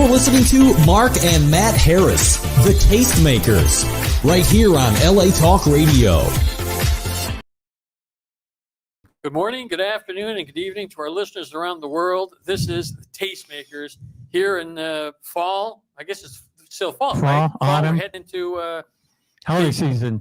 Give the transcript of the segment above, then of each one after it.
You're listening to Mark and Matt Harris, the Tastemakers, right here on LA Talk Radio. Good morning, good afternoon, and good evening to our listeners around the world. This is the Tastemakers here in fall. I guess it's still fall, right? Autumn. We're heading into holiday season.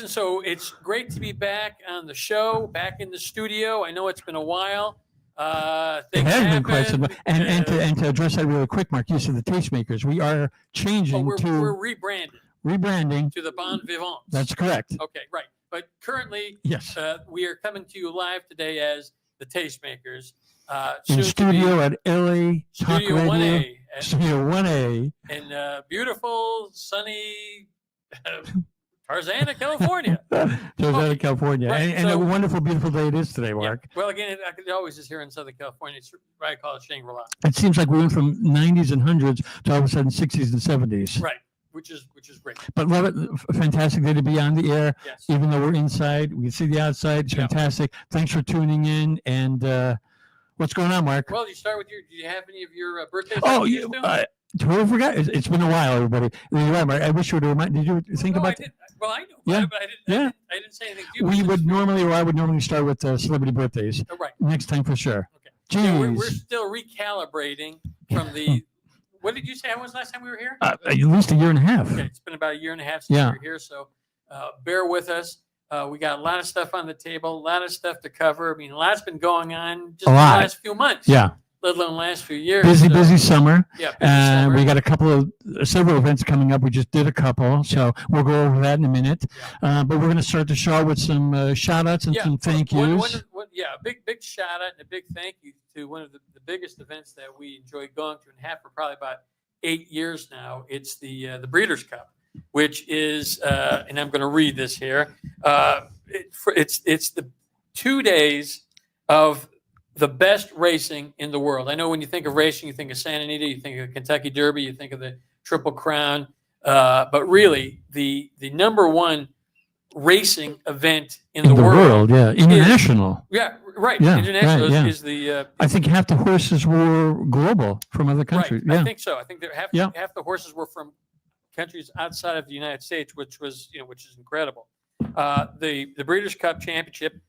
So it's great to be back on the show, back in the studio. I know it's been a while. It has been quite some, and to address that really quick, Mark, you said the Tastemakers. We are changing we're rebranding to the Bon Vivant. That's correct. Okay, right. But currently, yes, we are coming to you live today as the Tastemakers. In studio at LA Talk Studio Radio. 1A. Studio 1A. In beautiful, sunny Tarzana, California. Tarzana, California. Right, and a wonderful, beautiful day it is today, Mark. Yeah. Well, again, I could always just here in Southern California. It's what I call it Shangri-La. It seems like we went from 90s and 100s to all of a sudden 60s and 70s. Right. Which is great. But love it. Fantastic day to be on the air. Yes. Even though we're inside, we can see the outside. It's fantastic. Thanks for tuning in. And what's going on, Mark? Well, you start with do you have any of your birthdays? Totally forgot. It's been a while, everybody. You're right, Mark. I wish you would have reminded. Did you think about that? Well, I know. Yeah. But I didn't say anything to you. I would normally start with celebrity birthdays. Oh, right. Next time for sure. Okay. Jeez. Yeah, we're still recalibrating from the. What did you say? When was the last time we were here? At least a year and a half. Okay, it's been about a year and a half since we were here, so bear with us. We got a lot of stuff on the table, a lot of stuff to cover. I mean, a lot's been going on just in the last few months. Yeah. Let alone the last few years. Busy summer. Yeah, busy summer. We got several events coming up. We just did a couple, so we'll go over that in a minute. Yeah. But we're going to start the show with some shout-outs and some thank yous. Big shout-out and a big thank you to one of the biggest events that we enjoy going to and have for probably about 8 years now. It's the Breeders' Cup, which is, and I'm going to read this here. It's the 2 days of the best racing in the world. I know when you think of racing, you think of Santa Anita, you think of Kentucky Derby, you think of the Triple Crown, but really the number one racing event in the world. Yeah, international. International is the. I think half the horses were global from other countries. Right. Yeah. I think so. I think half the horses were from countries outside of the United States, which is incredible. The Breeders' Cup Championship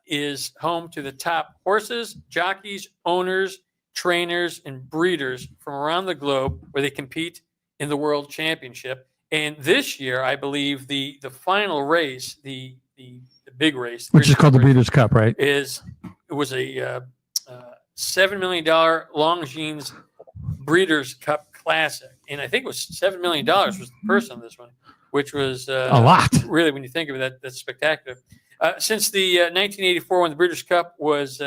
is home to the top horses, jockeys, owners, trainers, and breeders from around the globe, where they compete in the World Championship. And this year, I believe the final race, the big race, which is called the Breeders' Cup, right? It was a $7 million Longines Breeders' Cup Classic, and I think it was $7 million was the purse on this one, which was a lot. Really, when you think of it, that's spectacular. Since the 1984, when the Breeders' Cup was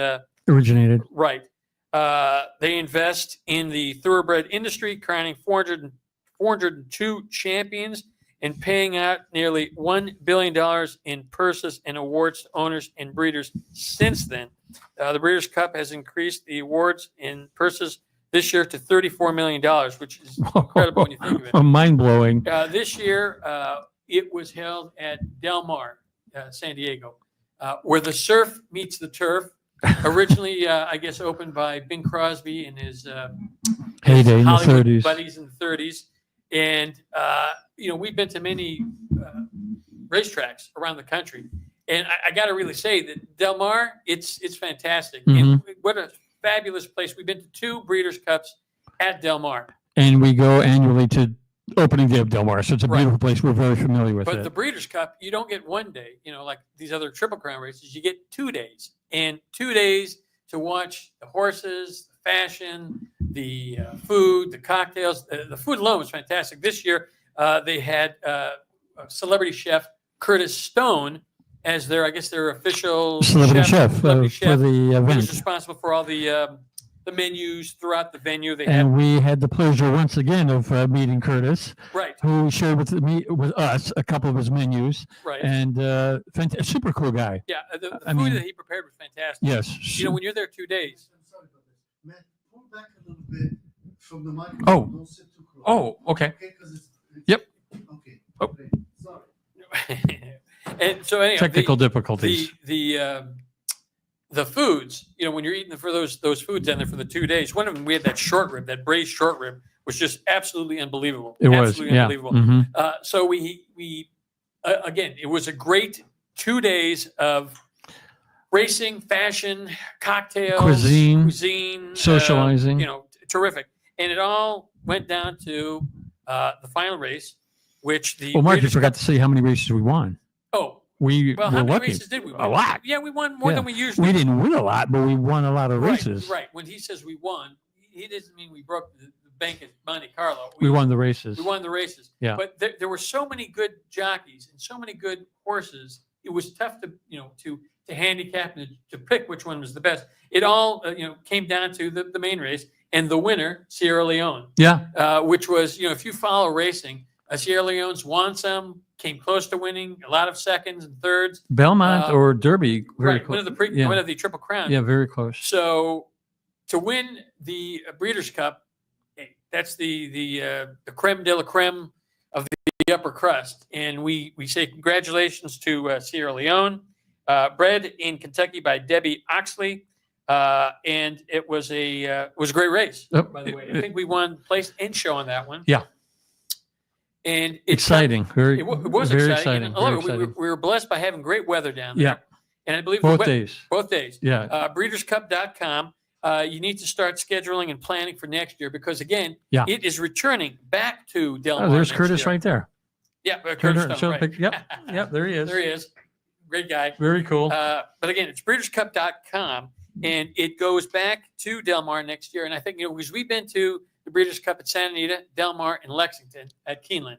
originated, right, they invest in the thoroughbred industry, crowning 402 champions and paying out nearly $1 billion in purses and awards to owners and breeders since then. The Breeders' Cup has increased the awards and purses this year to $34 million, which is incredible when you think of it. Mind-blowing. This year, it was held at Del Mar, San Diego, where the surf meets the turf. Originally, I guess, opened by Bing Crosby and his heyday in the Hollywood 30s. buddies in the 30s. And, we've been to many racetracks around the country. And I got to really say that Del Mar, it's fantastic. Mm-hmm. And what a fabulous place. We've been to 2 Breeders' Cups at Del Mar. And we go annually to opening day of Del Mar. So it's a beautiful place. We're very familiar with it. But the Breeders' Cup, you don't get one day, like these other Triple Crown races. You get 2 days. And 2 days to watch the horses, the fashion, the food, the cocktails. The food alone was fantastic. This year, they had celebrity chef Curtis Stone as their official celebrity chef for the event. He was responsible for all the menus throughout the venue. We had the pleasure once again of meeting Curtis, right? Who shared with us a couple of his menus, right? And super cool guy. Yeah, the food that he prepared was fantastic. Yes, when you're there 2 days. I'm sorry about this. Matt, pull back a little bit from the microphone. Don't sit too close. Okay. Okay, because Yep. Okay. Oh. Okay. Sorry. And so anyway, technical difficulties. The the foods, when you're eating for those foods down there for the 2 days, one of them we had that short rib, that braised short rib, was just absolutely unbelievable. It was, absolutely yeah. unbelievable. Mhm. So we again, it was a great 2 days of racing, fashion, cocktails, Cuisine, socializing. Terrific. And it all went down to the final race, which the Well, Mark, you Breeders' forgot Cup- to say how many races we won. Oh, We well, were how many lucky. races did we win? A lot. Yeah, we won more Yeah. than we usually. We didn't win a lot, but we won a lot of Right, races. Right. When he says we won, he doesn't mean we broke the bank at Monte Carlo. We won the races. We won the races. Yeah. But there were so many good jockeys and so many good horses. It was tough to handicap and to pick which one was the best. It all came down to the main race and the winner, Sierra Leone. Yeah. Which was if you follow racing, Sierra Leone's won some, came close to winning, a lot of seconds and thirds. Belmont or Derby. Very Right. close. One of the Triple Crown. Yeah, very close. So to win the Breeders' Cup, that's the creme de la creme of the upper crust, and we say congratulations to Sierra Leone, bred in Kentucky by Debbie Oxley, and it was a great race. Oh, By the way, I think we won place and show on that one. Yeah. And Exciting. It was very exciting. exciting. I love Very it. exciting. We were blessed by having great weather down there. Yeah. And I believe Both days. Both days. Yeah. Breederscup.com. You need to start scheduling and planning for next year because, again, Yeah. it is returning back to Del Mar. Oh, there's next Curtis year. right there. Yeah, Curtis Stone, right. Yep, there he is. There he is. Great guy. Very cool. But again, it's Breederscup.com, and it goes back to Del Mar next year. And I think, because we've been to the Breeders' Cup at Santa Anita, Del Mar, and Lexington at Keeneland.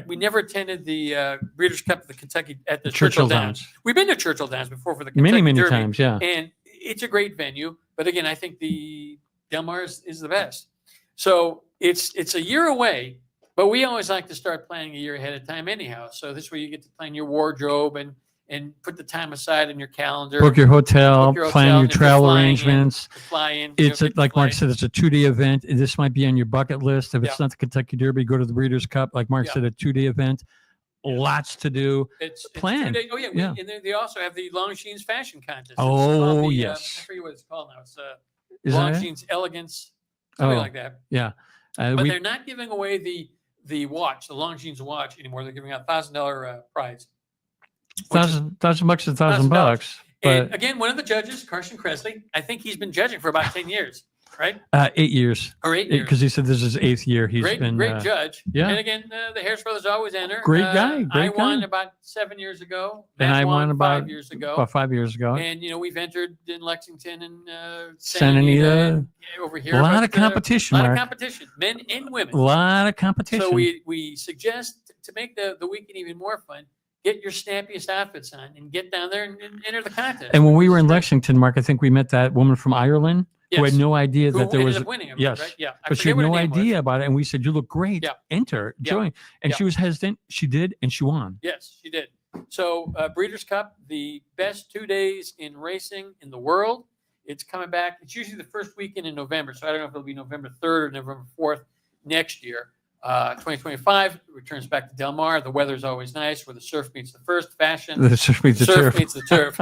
We never attended the Breeders' Cup at the Kentucky at the Churchill Downs. We've been to Churchill Downs before for the Kentucky many Derby, times, yeah. and it's a great venue. But again, I think the Del Mar is the best. So it's a year away, but we always like to start planning a year ahead of time anyhow. So this way you get to plan your wardrobe and put the time aside in your calendar. Book your hotel, Book your plan hotel, your and if you're travel flying in, arrangements. fly in. It's get like your Mark flight. said, it's a 2-day event. This might be on your bucket list. If it's Yeah. not the Kentucky Derby, go to the Breeders' Cup. Like Mark Yeah. said, a 2-day event. Lots to do. It's plan. 2 days. Oh yeah, Yeah. and they also have the Longines Fashion Contest. It's Oh, called the, yes. I forget what it's called now. It's Is that it? Longines Elegance, something Oh. like that. Yeah. But We, they're not giving away the watch, the Longines watch anymore. They're giving out $1,000 prize. $1,000 bucks, $1,000 $1,000. bucks. And But again, one of the judges, Carson Kresley, I think he's been judging for about 10 years, right? 8 years. Or 8 years. Because he said this is his 8th year. He's Great been judge. yeah. And again, the Harris brothers always enter. Great guy, I great won guy. about 7 years ago. And Matt I won about 5 years ago. about 5 years ago. And we've entered in Lexington and Santa Anita. and, over here. A lot but, of competition, a lot Mark. of competition, men and women. A lot of competition. So we suggest to make the weekend even more fun, get your snappiest outfits on and get down there and enter the contest. And when we were in Lexington, Mark, I think we met that woman from Ireland who had Yes. no idea Who that there ended was. up winning, yes. right? Yeah, I But she forget had what no her name was. idea about it. And we said, "You look great. Yeah. Enter, Yeah. join." And Yeah. she was hesitant. She did, and she won. Yes, she did. So Breeders' Cup, the best 2 days in racing in the world. It's coming back. It's usually the first weekend in November. So I don't know if it'll be November 3rd or November 4th next year. 2025 returns back to Del Mar. The weather's always nice where the surf meets the first. Fashion. The surf meets the surf turf. meets the turf.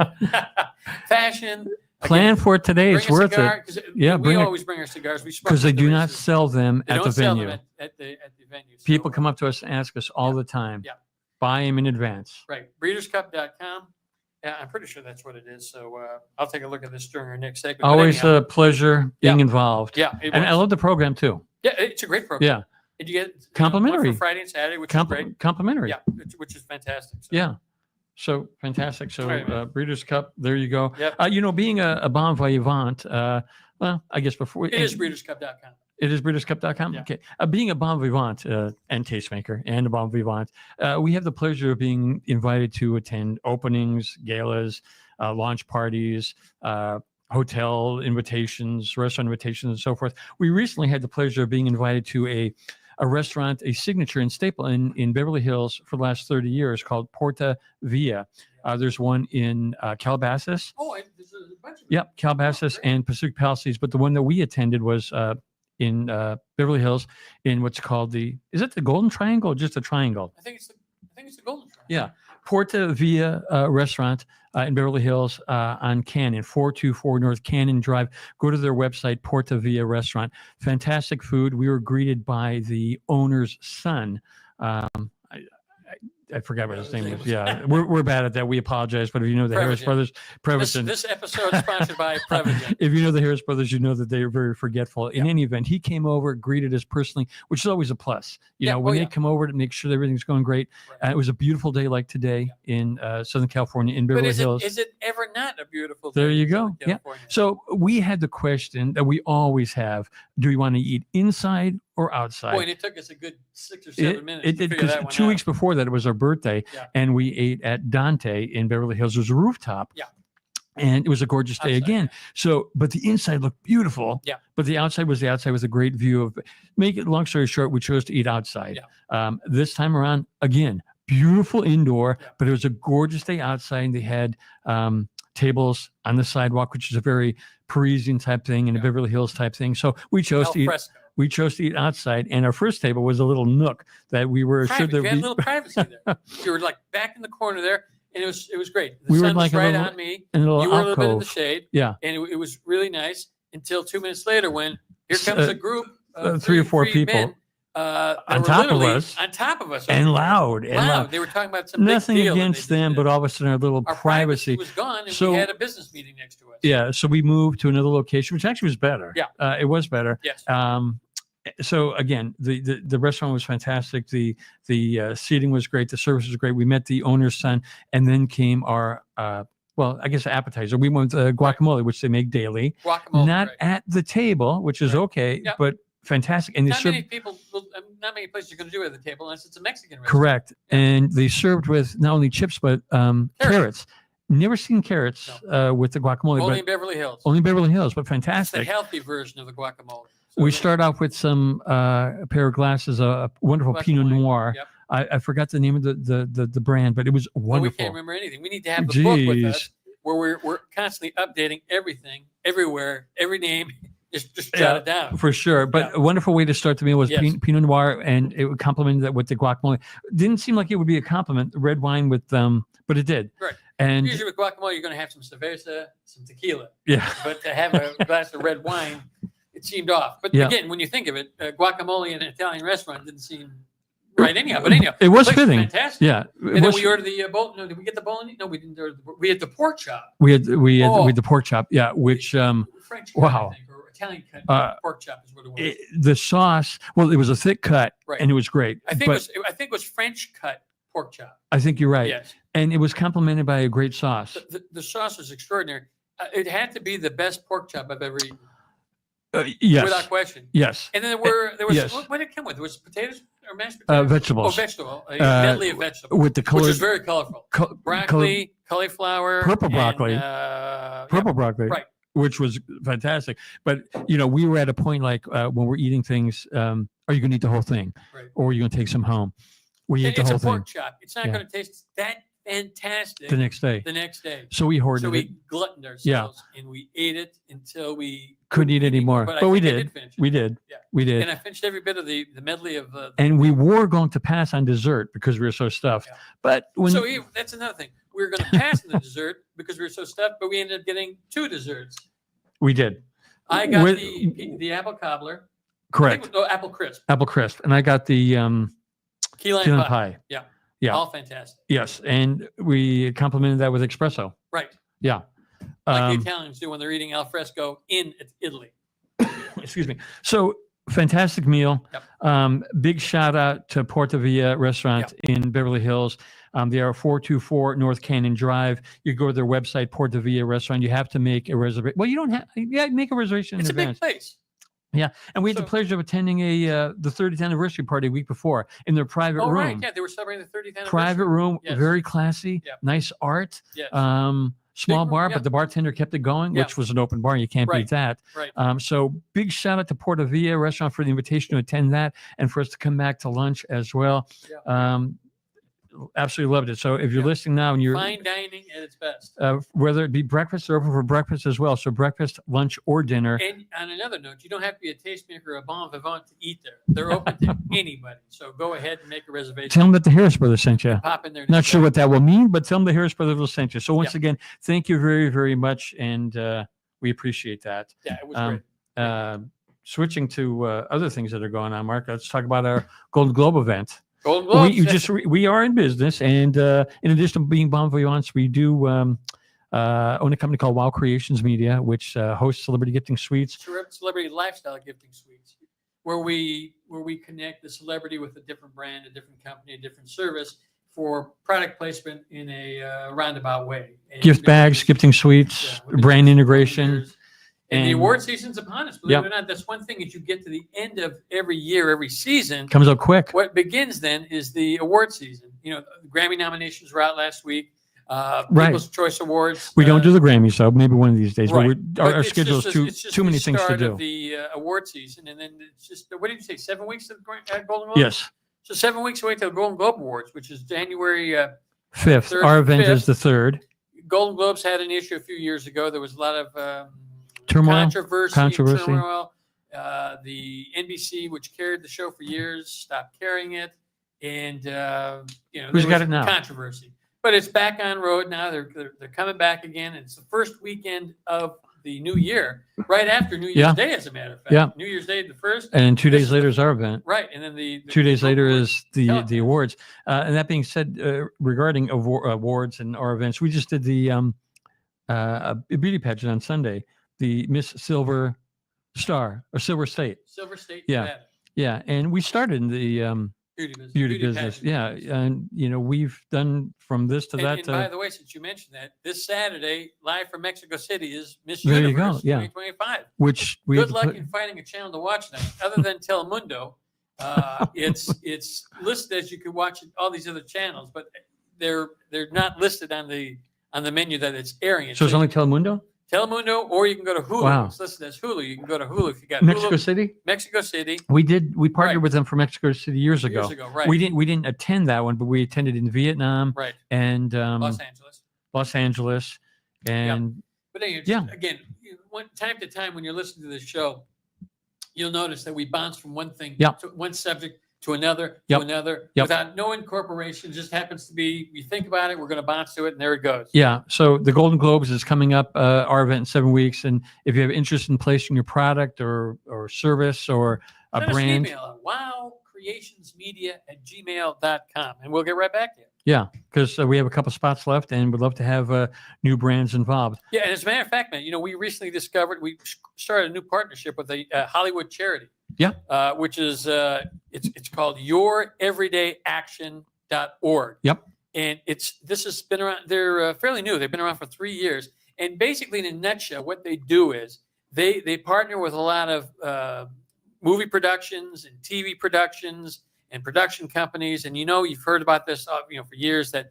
Fashion. Plan for it today. Bring It's a worth cigar, it 'cause Yeah, we bring it. always bring our cigars. We smoke because they at the do not races. sell them They at don't the sell venue. them at the venue. So, People come up to us and ask us all the time. Yeah. Buy them in advance. Right. Breederscup.com. Yeah, I'm pretty sure that's what it is. So I'll take a look at this during our next segment. But Always anyhow, a pleasure being Yeah. involved. yeah, it And I was. love the program too. Yeah, it's a great program. Yeah. And you get Complimentary. one for Friday and Saturday, which is great. Complimentary. Yeah, which is fantastic. So, Yeah. So fantastic. So Right, man. Breeders' Cup, there you go. Yep. Being a bon vivant, well, I guess before It is breederscup.com. It is breederscup.com. Yeah. Okay. Being a bon vivant and tastemaker and a bon vivant, we have the pleasure of being invited to attend openings, galas, launch parties, hotel invitations, restaurant invitations, and so forth. We recently had the pleasure of being invited to a restaurant, a signature and staple in Beverly Hills for the last 30 years called Porta Via. There's one in Calabasas. Oh, there's a bunch of Yep, Calabasas great. and Pacific Palisades. But the one that we attended was in Beverly Hills in what's called is it the Golden Triangle or just a triangle? I think it's the Golden Triangle. Yeah. Porta Villa Restaurant in Beverly Hills on Cannon, 424 North Cannon Drive. Go to their website, Porta Villa Restaurant. Fantastic food. We were greeted by the owner's son. I forgot what his name was. Yeah, we're bad at that. We apologize. But if you know the Harris brothers, Prevagen. This episode is sponsored by Prevagen. If you know the Harris brothers, you know that they are very forgetful. In any event, he came over, greeted us personally, which is always a plus. You know, when they come over to make sure that everything's going great. Right. It was a beautiful day like today in Southern California, in Beverly Hills. Is it ever not a beautiful day? There you go. Yeah. So we had the question that we always have: do we want to eat inside or outside? Boy, and it took us a good 6 or 7 minutes. It did, because 2 weeks before that, it was our birthday, and we ate at Dante in Beverly Hills. It was a rooftop. Yeah. And it was a gorgeous day again. So, but the inside looked beautiful. Yeah. But the outside was a great view of. Make it long story short, we chose to eat outside. Yeah. This time around, again, beautiful indoor, but it was a gorgeous day outside. And they had tables on the sidewalk, which is a very Parisian type thing and a Beverly Hills type thing. So we chose to eat. We chose to eat outside, and our first table was a little nook that we were assured there would be. We had a little privacy there. You were like back in the corner there, and it was great. The we sun were like was right little, on me. In a little you were alcove. a little bit in the shade. Yeah. And it was really nice until 2 minutes later when here comes a group of 3 or 4 people men, on top of us. On top of us. And loud. And loud. They were talking about some nothing big deal against them, but all of a sudden our little our privacy was gone, and so, we had a business meeting next to us. Yeah. So we moved to another location, which actually was better. Yeah. It was better. Yes. So again, the restaurant was fantastic. The seating was great. The service was great. We met the owner's son, and then came our I guess appetizer. We went guacamole, which they make daily. Guacamole, not at the table, which is okay, but fantastic. And they served, not many places are going to do it at the table unless it's a Mexican restaurant. Correct. Yeah. And they served with not only chips but carrots. Never seen carrots with the guacamole. Only in Beverly Hills. Only Beverly Hills, but fantastic. It's the healthy version of the guacamole. So we start off with some a pair of glasses, a wonderful Pinot Noir. Yep. I forgot the name of the brand, but it was wonderful. We can't remember anything. We need to have the book with us where we're constantly updating everything, everywhere, every name. Just jot it down. For sure. But a wonderful way to start the meal was Pinot Noir, and it would complement that with the guacamole. Didn't seem like it would be a compliment, red wine with but it did. Right. And usually with guacamole, you're going to have some cerveza, some tequila. Yeah. But to have a glass of red wine, it seemed off. But again, when you think of it, guacamole in an Italian restaurant didn't seem right anyhow. But anyhow, it was fitting. Fantastic. Yeah. And then we ordered the no, did we get the bolognese? No, we didn't order we had the pork chop. We had the pork chop. Yeah, which French cut, I think, or Italian cut pork chop is what it was. The sauce, it was a thick cut, and it was great. I think it was French cut pork chop. I think you're right. Yes. And it was complemented by a great sauce. The sauce was extraordinary. It had to be the best pork chop I've ever eaten. Yes. Without question. Yes. And then there was what did it come with? Was it potatoes or mashed potatoes? Vegetables. Oh, vegetable. A medley of vegetables. With the color, which is very colorful. Broccoli, cauliflower. Purple broccoli. Purple broccoli. Right. Which was fantastic. But, we were at a point like when we're eating things, are you going to eat the whole thing? Right. Or are you going to take some home? We ate the whole thing. It's a pork chop. It's not going to taste that fantastic the next day. So we hoarded it. So we gluttoned ourselves and we ate it until we couldn't eat anymore. But we did. We did. Yeah. We did. And I finished every bit of the medley of and we were going to pass on dessert because we were so stuffed. Yeah. But that's another thing. We were going to pass on the dessert because we were so stuffed, but we ended up getting 2 desserts. We did. I got the apple cobbler. Correct. Apple crisp. Apple crisp. And I got the key lime pie. Yeah. Yeah. All fantastic. Yes. And we complemented that with espresso. Right. Yeah. Like the Italians do when they're eating al fresco in Italy. Excuse me. So fantastic meal. Yep. Big shout out to Porta Villa Restaurant in Beverly Hills. They are 424 North Cannon Drive. You go to their website, Porta Villa Restaurant. You have to make a reservation. Well, you don't have. Yeah, make a reservation in advance. It's a big place. Yeah, and we had the pleasure of attending the 30th anniversary party a week before in their private room. Right, yeah, they were celebrating the 30th anniversary. Private room, very classy, nice art, small bar, but the bartender kept it going, which was an open bar. You can't beat that. Right. So big shout out to Porta Villa Restaurant for the invitation to attend that and for us to come back to lunch as well. Yeah. absolutely loved it. So if you're Yeah. listening now and you're Fine dining at its best. whether it be breakfast, they're open for breakfast as well. So breakfast, lunch, or dinner. And on another note, you don't have to be a tastemaker or a bon vivant to eat there. They're open to anybody. So go ahead and make a reservation. Tell them that the Harris brothers sent you. Pop in there. Not sure what that will mean, but tell them the Harris brothers will send you. So once Yeah. again, thank you very, very much, and we appreciate that. Yeah, it was great. Switching to other things that are going on, Mark. Let's talk about our Golden Globe event. Golden Globes. We are in business, and in addition to being bon vivants, we do own a company called Wow Creations Media, which hosts celebrity gifting suites. Celebrity lifestyle gifting suites, where we connect the celebrity with a different brand, a different company, a different service for product placement in a roundabout way. And Gift bags, gifting suites, we've been brand doing this for integration. years. And the award season's upon us. Believe it or not, that's one thing. As you get to the end of every year, every season, Comes up quick. what begins then is the award season. The Grammy nominations were out last week. Right. People's Choice Awards. We don't do the Grammys, so maybe one of these days. Right. But our it's schedule just is it's just too many the things to start do. of the award season, and then it's just what did you say? 7 weeks of the Golden Globe. Yes, So 7 weeks away till the Golden Globe Awards, which is January 5th. third, Our event is 5th. the 3rd. Golden Globes had an issue a few years ago. There was a lot of Turmoil. controversy. Turmoil. The NBC, which carried the show for years, stopped carrying it, and Who's got it now? Controversy, but it's back on road now. They're coming back again. It's the first weekend of the new year, right after New Year's Yeah. Day, as a matter of fact. Yeah. New Year's Day, the first, And 2 This days is later the- is our event. right, and then the 2 days later Awards. is the Telecast. awards. And that being said, regarding awards and our events, we just did the a beauty pageant on Sunday, the Miss Silver Star or Silver State. Silver State, Yeah. Nevada. Yeah, and we started in the Beauty business. beauty business. pageant Yeah, business. and we've done from this to that. And by the way, since you mentioned that, this Saturday, live from Mexico City, is Miss There you Universe go, yeah. 2025. which we Good have to luck put- in finding a channel to watch that. Other than Telemundo, it's listed as you could watch all these other channels, but they're not listed on the menu that it's airing. It. So it's only Telemundo, Telemundo, or you can go to Hulu. Wow. It's listed as Hulu. You can go to Hulu if you got Mexico Hulu. City. Mexico City. We partnered Right. with them for Mexico City years ago. Right. We didn't attend that one, but we attended in Vietnam Right. and Los Angeles. Los Angeles, and But anyway, Yeah. again, time to time when you're listening to this show, you'll notice that we bounce from one thing Yep. to one subject to another Yep. to another Yep. without no incorporation. Just happens to be we think about it, we're going to bounce to it, and there it goes. yeah. So the Golden Globes is coming up, our event in 7 weeks, and if you have interest in placing your product or service or a Send us an brand, email at wowcreationsmedia@gmail.com, and we'll get right back to you. yeah, because we have a couple spots left, and we'd love to have new brands involved. Yeah, and as a matter of fact, man, we recently discovered we started a new partnership with a Hollywood charity. Yeah. Which is it's called YourEverydayAction.org. Yep. And this has been around. They're fairly new. They've been around for 3 years. And basically, in a nutshell, what they do is they partner with a lot of movie productions and TV productions and production companies. And you've heard about this for years that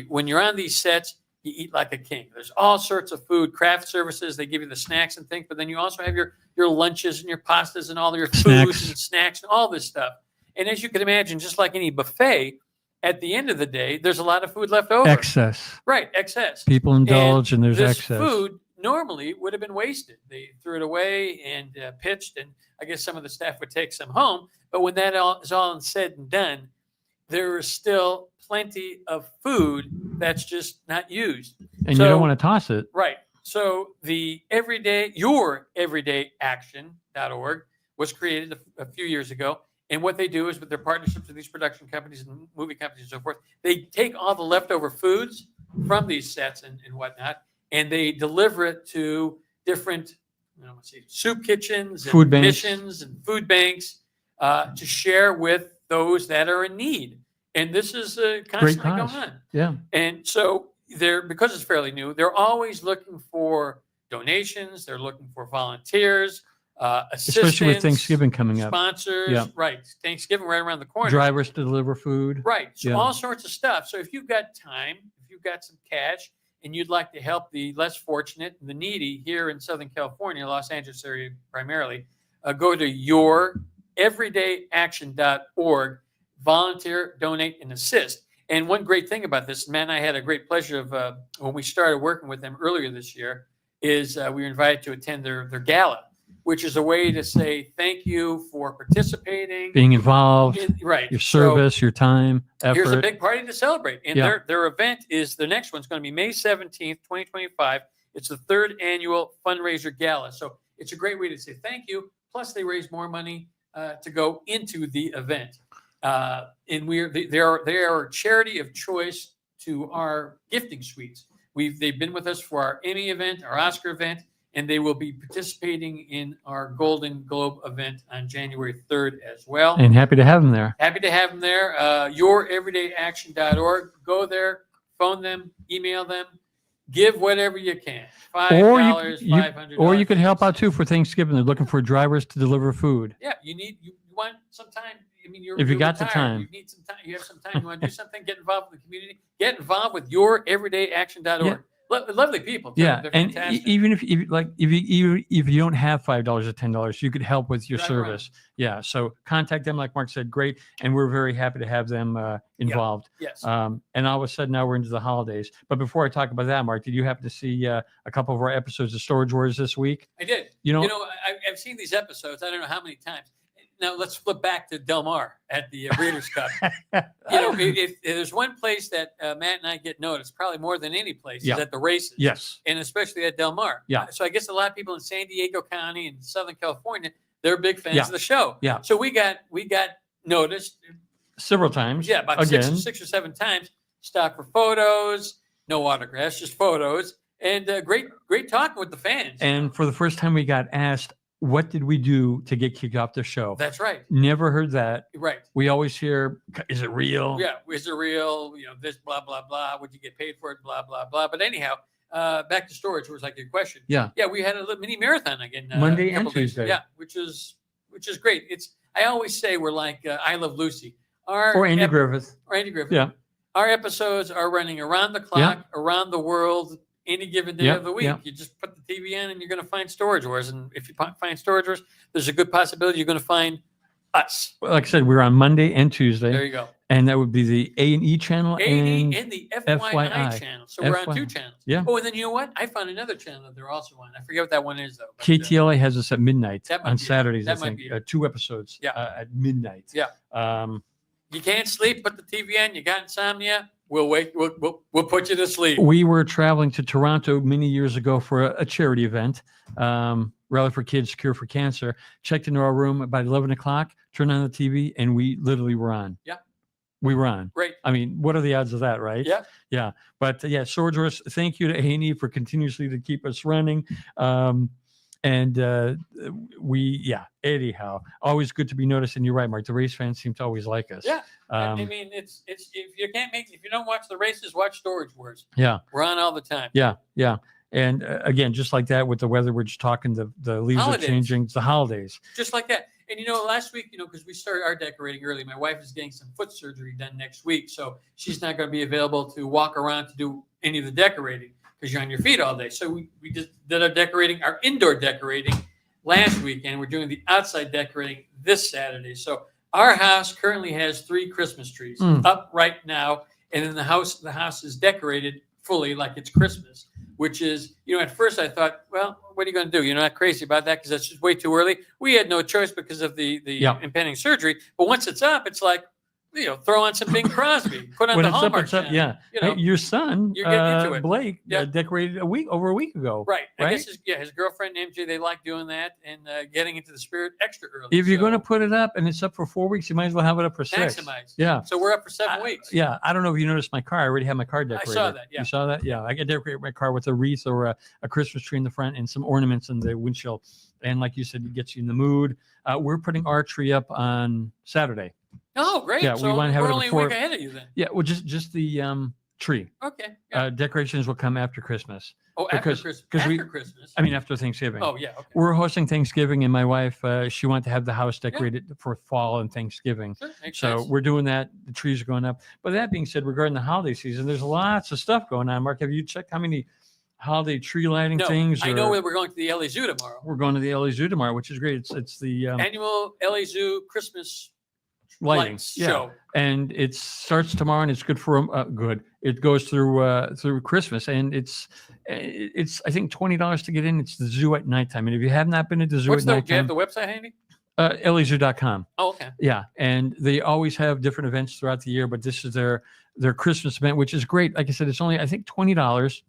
when you're on these sets, you eat like a king. There's all sorts of food, craft services. They give you the snacks and things, but then you also have your lunches and your pastas and all your foods Snacks. and snacks and all this stuff. And as you can imagine, just like any buffet, at the end of the day, there's a lot of food left over. Excess. Right, excess. People indulge, and there's This excess. food normally would have been wasted. They threw it away and pitched, and I guess some of the staff would take some home. But when that is all said and done, there is still plenty of food that's just not used. And you don't want to toss it. Right. So the YourEverydayAction.org was created a few years ago. And what they do is with their partnerships with these production companies and movie companies and so forth, they take all the leftover foods from these sets and whatnot, and they deliver it to different soup kitchens and Food banks. missions and food banks to share with those that are in need. And this is constantly going cause. on. Yeah. And so because it's fairly new, they're always looking for donations. They're looking for volunteers, assistants, Especially with Thanksgiving coming up. sponsors. Yeah. Right. Thanksgiving right around the corner. Drivers to deliver food. Right. So Yeah. all sorts of stuff. So if you've got time, if you've got some cash, and you'd like to help the less fortunate and the needy here in Southern California, Los Angeles area primarily, go to YourEverydayAction.org, volunteer, donate, and assist. And one great thing about this, Matt and I had a great pleasure of when we started working with them earlier this year, is we were invited to attend their gala, which is a way to say thank you for participating, Being involved, right? your service, your time, effort. Here's a big party to celebrate. And Yeah. their event is the next one's going to be May 17th, 2025. It's the 3rd annual fundraiser gala. So it's a great way to say thank you. Plus, they raise more money to go into the event. And they are a charity of choice to our gifting suites. They've been with us for our Emmy event, our Oscar event, and they will be participating in our Golden Globe event on January 3rd as well. And happy to have them there. Happy to have them there. YourEverydayAction.org. Go there, phone them, email them, give whatever you can. $5, $500. Or you could help out too for Thanksgiving. They're looking for drivers to deliver food. Yeah, you want some time. I mean, If you you're got the retired. time. You need some time. You have some time. You want to do something? Get involved with the community. Get involved with YourEverydayAction.org. Yeah. Lovely people. Too. Yeah, They're and fantastic. even if you don't have $5 or $10, you could help with your Right, service. Yeah, so contact them, like Mark said, great, and we're very happy to have them involved. Yes. And all of a sudden, now we're into the holidays. But before I talk about that, Mark, did you happen to see a couple of our episodes of Storage Wars this week? I did. You know, I've seen these episodes. I don't know how many times. Now let's flip back to Del Mar at the Breeders' Cup. If there's one place that Matt and I get noticed, probably more than any place, Yeah. is at the races. Yes. And especially at Del Mar. Yeah. So I guess a lot of people in San Diego County and Southern California, they're big fans Yeah. of the show. Yeah. So we got noticed. Several times. Yeah, about again. six or seven times. Stop for photos, no autographs, just photos, and great talking with the fans. And for the first time, we got asked, what did we do to get kicked off the show? That's right. Never heard that. Right. We always hear, is it real? Yeah, is it real? This blah blah blah. Would you get paid for it? Blah blah blah. But anyhow, back to storage was like your question. Yeah. Yeah, we had a little mini marathon again. Monday a couple and days. Tuesday. Yeah, which is great. I always say we're like I Love Lucy. Or Andy Griffith. Or Andy Griffith. Yeah. Our episodes are running around the clock, around the world, any given day of the week. You just put the TV on and you're going to find Storage Wars. And if you find Storage Wars, there's a good possibility you're going to find us. Well, like I said, we're on Monday and Tuesday. There you go. And that would be the A&E channel and and the FYI channel. So we're on FYI. two channels. Yeah. Oh, and then you know what? I found another channel that they're also on. I forget what that one is, though. but, KTLA has us at midnight that might on be it. Saturdays, I That might think. be it. 2 episodes at midnight. Yeah. You can't sleep, put the TV on. You got insomnia. We'll wait. We'll put you to sleep. We were traveling to Toronto many years ago for a charity event, Rally for Kids, Cure for Cancer. Checked into our room about 11 o'clock, turned on the TV, and we literally were on. Yeah. We were on. Great. I mean, what are the odds of that, right? Yeah. Yeah. But Storage Wars, thank you to A&E for continuously to keep us running. Anyhow, always good to be noticed. And you're right, Mark. The race fans seem to always like us. Yeah. I mean, it's if you don't watch the races, watch Storage Wars. Yeah. We're on all the time. Yeah. Yeah. And again, just like that with the weather, we're just talking, the leaves Holidays. are changing. It's the holidays. Just like that. And last week, because we started our decorating early, my wife is getting some foot surgery done next week. So she's not going to be available to walk around to do any of the decorating because you're on your feet all day. So we just did our indoor decorating last week, and we're doing the outside decorating this Saturday. So our house currently has 3 Christmas trees up right now. And then the house is decorated fully like it's Christmas, which is, at first I thought, well, what are you going to do? You're not crazy about that because that's just way too early. We had no choice because of the impending surgery. But once it's up, it's like, throw on some Bing Crosby, put on When the it's up, Hallmark it's up. channel. Yeah. Hey, your son, You're getting into it. Blake, Yeah. decorated over a week ago. Right. I Right? guess his girlfriend, MJ, they like doing that and getting into the spirit extra early. If you're So going to put it up and it's up for 4 weeks, you might as well have it up for 6. maximize. Yeah. So we're up for 7 weeks. Yeah. I don't know if you noticed my car. I already have my car decorated. saw that, yeah. You saw that? Yeah. I can decorate my car with a wreath or a Christmas tree in the front and some ornaments in the windshield. And like you said, it gets you in the mood. We're putting our tree up on Saturday. Oh, great. Yeah, we So wanna have we're it only a before- week ahead of you then. Yeah. Well, just the tree. Okay. Yeah. Decorations will come after Christmas. after because- Christmas. 'cause After we- Christmas. I mean, after Thanksgiving. Oh, yeah. Okay. We're hosting Thanksgiving, and my wife, she wanted to have the house decorated for fall and Thanksgiving. Sure, makes So sense. we're doing that. The trees are going up. But that being said, regarding the holiday season, there's lots of stuff going on. Mark, have you checked how many holiday tree lighting No, things? I know or- that we're going to the LA Zoo tomorrow. We're going to the LA Zoo tomorrow, which is great. It's the Annual LA Zoo Christmas lighting. lights Yeah. show. And it starts tomorrow, and it's good for good. It goes through Christmas, and it's I think $20 to get in. It's the zoo at nighttime, and if you have not been to the zoo What's at do you have nighttime, the website handy? LAzoo.com. Oh, okay. Yeah, and they always have different events throughout the year, but this is their Christmas event, which is great. Like I said, it's only I think $20,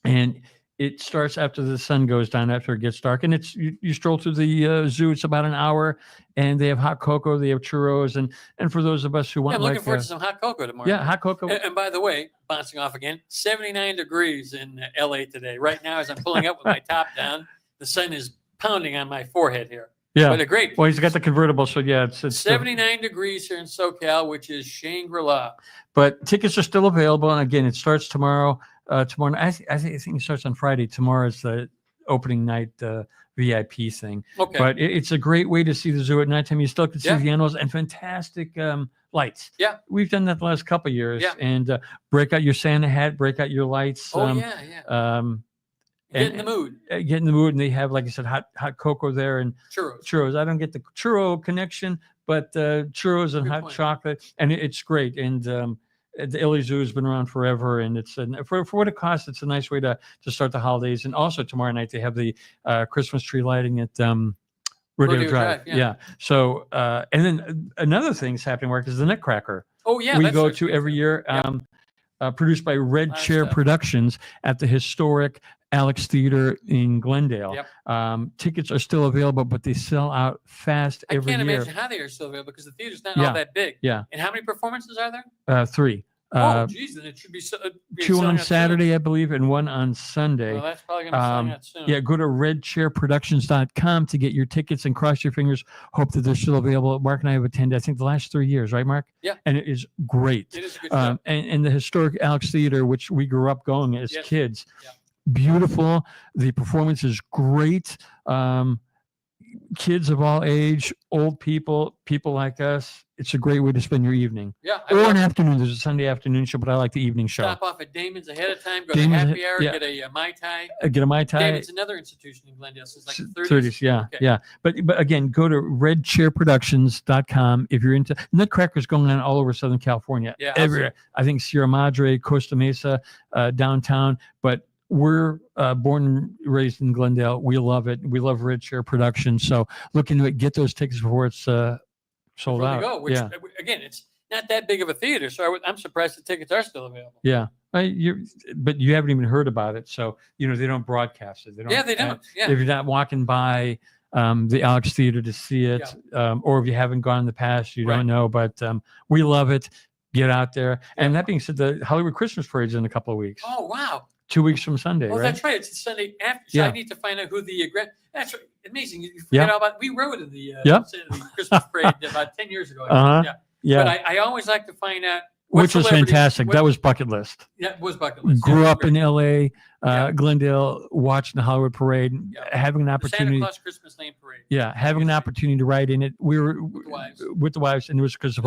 and it starts after the sun goes down, after it gets dark, and it's you stroll through the zoo. It's about an hour, and they have hot cocoa, they have churros, and for those of us who want, I'm looking forward to some hot cocoa tomorrow. yeah, hot cocoa. And by the way, bouncing off again, 79 degrees in LA today. Right now, as I'm pulling up with my top down, the sun is pounding on my forehead here. Yeah, but a great. Well, he's got the convertible, so yeah, it's 79 degrees here in SoCal, which is Shangri-La. But tickets are still available, and again, it starts tomorrow. Tomorrow, I think it starts on Friday. Tomorrow is the opening night VIP thing. Okay. But it's a great way to see the zoo at nighttime. You still can see the animals and fantastic lights. Yeah. We've done that the last couple of years. Yeah. And break out your Santa hat, break out your lights. Yeah. Get in the mood. Get in the mood, and they have, like I said, hot cocoa there and churros. I don't get the churro connection, but churros and hot chocolate, and it's great. And the LA Zoo has been around forever, and it's for what it costs, it's a nice way to start the holidays. And also tomorrow night they have the Christmas tree lighting at Rodeo Drive. Yeah. So and then another thing's happening, Mark, is the Nutcracker. Oh yeah, we go to every year. Produced by Red Chair Productions at the historic Alex Theater in Glendale. Yep. Tickets are still available, but they sell out fast every year. I can't imagine how they are still available because the theater's not all that big. Yeah. And how many performances are there? 3. Oh, geez, then it should be 2 on Saturday, I believe, and 1 on Sunday. Well, that's probably going to sign out soon. Yeah, go to redchairproductions.com to get your tickets and cross your fingers. Hope that they're still available. Mark and I have attended, I think, the last 3 years, right, Mark? Yeah. And it is great. It is a good show. And the historic Alex Theater, which we grew up going as kids, beautiful. The performance is great. Kids of all age, old people, people like us. It's a great way to spend your evening. Yeah. Or an afternoon. There's a Sunday afternoon show, but I like the evening show. Stop off at Damon's ahead of time, go to happy hour, get a Mai Tai. Get a Mai Tai. Damon's another institution in Glendale since like the 30s. Yeah. But again, go to redchairproductions.com if you're into Nutcrackers going on all over Southern California. Yeah. Everywhere. I think Sierra Madre, Costa Mesa, downtown. But we're born and raised in Glendale. We love it. We love Red Chair Productions. So look into it. Get those tickets before it's sold out. Go, which, again, it's not that big of a theater, so I'm surprised the tickets are still available. Yeah. But you haven't even heard about it. So, they don't broadcast it. They don't. If you're not walking by the Alex Theater to see it, or if you haven't gone in the past, you don't know. But we love it. Get out there. And that being said, the Hollywood Christmas Parade's in a couple of weeks. Oh, wow. 2 weeks from Sunday, right? That's right. It's the Sunday after. So I need to find out who the that's right. Amazing. You forget all about. We rode in the Christmas parade about 10 years ago. Yeah. But I always like to find out. Which was fantastic. That was bucket list. Yeah, it was bucket list. Grew up in LA, Glendale, watching the Hollywood Parade, having an opportunity. Santa Claus Christmas Lane Parade. Yeah, having an opportunity to ride in it. We were with the wives, and it was because of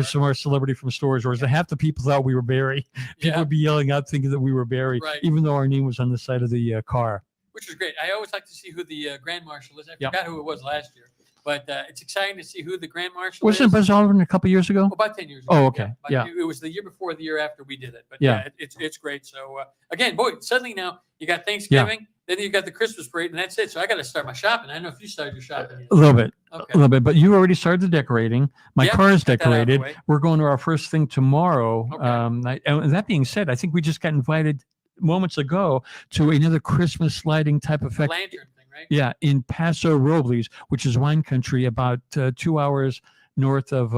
some of our celebrity from Storage Wars. And half the people thought we were Barry. People would be yelling out thinking that we were Barry, even though our name was on the side of the car. Which was great. I always like to see who the Grand Marshal is. I forgot who it was last year. But it's exciting to see who the Grand Marshal is. Wasn't Buzz Aldrin a couple years ago? About 10 years ago. Oh, okay. Yeah. It was the year before the year after we did it. But it's great. So, again, boy, suddenly now you got Thanksgiving, then you got the Christmas parade, and that's it. So I got to start my shopping. I don't know if you started your shopping yet. A little bit. Okay. A little bit. But you already started the decorating. My car is decorated. We're going to our first thing tomorrow. Okay. And that being said, I think we just got invited moments ago to another Christmas lighting type effect. Lantern. Right? Yeah, in Paso Robles, which is wine country, about 2 hours north of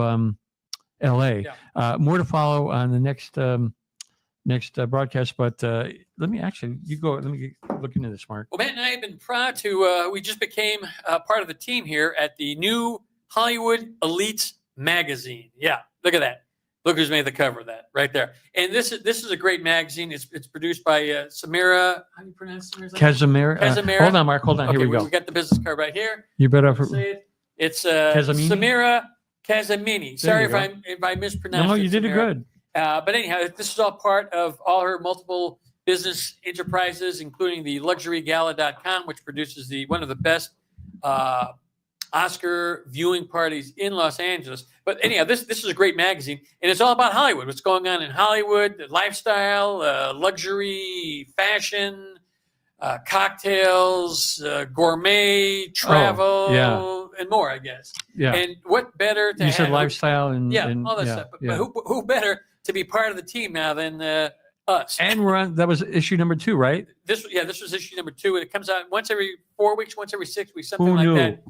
LA. Yeah. More to follow on the next broadcast. But let me look into this, Mark. Well, Matt and I have been proud to. We just became part of the team here at the new Hollywood Elites magazine. Yeah, look at that. Look who's made the cover of that right there. And this is a great magazine. It's produced by Samira. How do you pronounce Samira's name? Casimira. Hold on, Mark. Hold on. Okay, here we go. We got the business card right here. You better say it. It's Samira Casamini. Sorry if I mispronounced it. No, you did it good. But anyhow, this is all part of all her multiple business enterprises, including the luxurygala.com, which produces one of the best Oscar viewing parties in Los Angeles. But anyhow, this is a great magazine, and it's all about Hollywood. What's going on in Hollywood, lifestyle, luxury, fashion, cocktails, gourmet, travel, and more, I guess. Yeah. And what better to You have said lifestyle and all that stuff. But who better to be part of the team now than us? And we're on. That was issue number 2, right? This was issue number 2, and it comes out once every 4 weeks, once every 6 weeks, something Who like knew? that.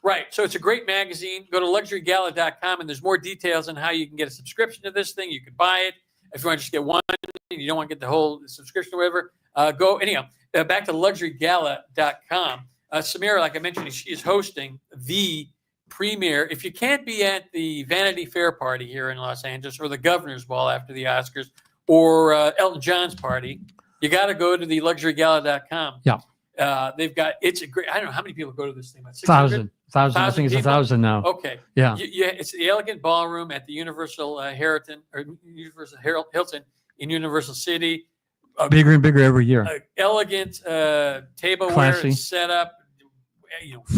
Right. So it's a great magazine. Go to luxurygala.com, and there's more details on how you can get a subscription to this thing. You can buy it if you want to just get one. You don't want to get the whole subscription or whatever. Go anyhow. Back to luxurygala.com. Samira, like I mentioned, she is hosting the premiere. If you can't be at the Vanity Fair party here in Los Angeles, or the Governor's Ball after the Oscars, or Elton John's party, you got to go to the luxurygala.com. Yeah. They've got, it's a great, I don't know how many people go to this thing. About 1,000. I think it's 1,000 now. Okay. Yeah. It's the Elegant Ballroom at the Universal Hilton in Universal City. Bigger and bigger every year. Elegant tableware Classy. set up.